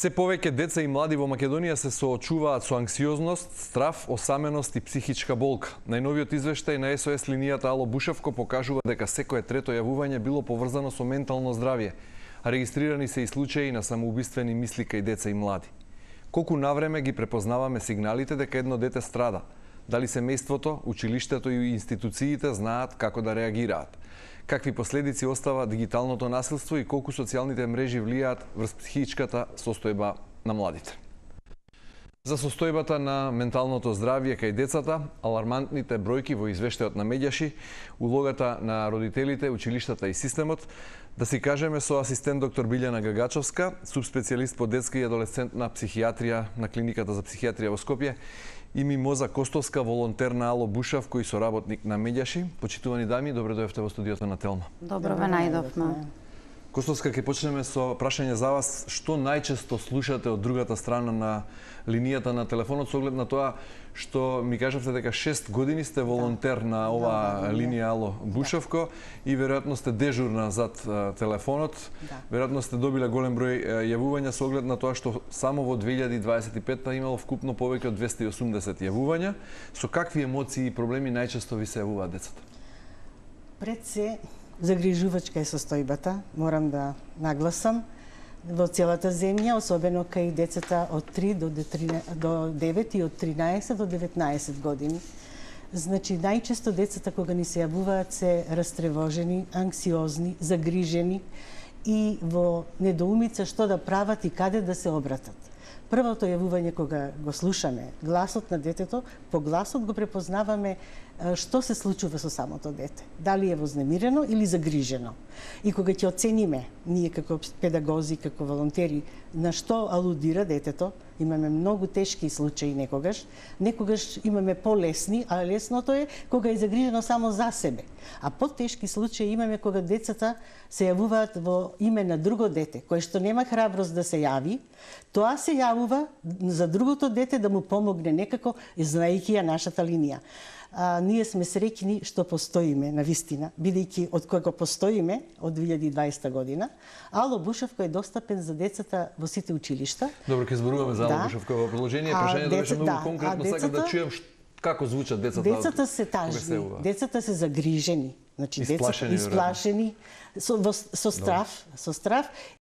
Се повеќе деца и млади во Македонија се соочуваат со анксиозност, страф, осаменост и психичка болка. Најновиот извештај на СОС линијата Ало Бушевко покажува дека секое трето јавување било поврзано со ментално здравје, а регистрирани се и случаи на самоубиствени мисли кај деца и млади. Колку навреме ги препознаваме сигналите дека едно дете страда? Дали семејството, училиштето и институциите знаат како да реагираат? Какви последици остава дигиталното насилство и колку социјалните мрежи влијаат врз психичката состојба на младите? За состојбата на менталното здравје кај децата, алармантните бројки во извештајот на Медјаши, улогата на родителите, училиштата и системот, да си кажеме со асистент доктор Билјана Гагачовска, субспецијалист по детска и адолесцентна психијатрија на клиниката за психијатрија во Скопје, и Мимоза Костовска, волонтер на Ало Бушевко и соработник на Медјаши. Почитувани дами, добре дојавте во студиото на Телма. Добро ве најдовме. Костовска, ќе почнеме со прашање за вас. Што најчесто слушате од другата страна на линијата на телефонот, со оглед на тоа што ми кажавте дека 6 години сте волонтер на оваа линија Ало Бушевко и веројатно сте дежурна зад телефонот. Веројатно сте добиле голем број јавувања со оглед на тоа што само во 2025 имало вкупно повеќе од 280 јавувања. Со какви емоции и проблеми најчесто ви се јавуваат децата? Пред се, загрижувачка е состојбата, морам да нагласам, во целата земја, особено кај децата од 3 до 9 и од 13 до 19 години. Значи, најчесто децата кога ни се јавуваат се растревожени, анксиозни, загрижени и во недоумица што да прават и каде да се обратат. Првото јавување кога го слушаме гласот на детето, по гласот го препознаваме што се случува со самото дете. Дали е вознемирено или загрижено. И кога ќе оцениме, ние како педагози, како волонтери, на што алудира детето, имаме многу тешки случаи некогаш имаме полесни, а лесното е кога е загрижено само за себе. А потешки случаи имаме кога децата се јавуваат во име на друго дете, кој што нема храброст да се јави, тоа се јавува за другото дете да му помогне некако, знаејќи ја нашата линија. Ние сме среќни што постоиме, навистина, бидејќи од кога постоиме, од 2020 година, Ало Бушевко е достапен за децата во сите училишта. Добро, ќе зборуваме за Ало Бушевко во продолжение. Прашањето беше многу конкретно, сакам да чујам како звучат децата. Децата се тажни, децата се загрижени, значи децата исплашени, со страф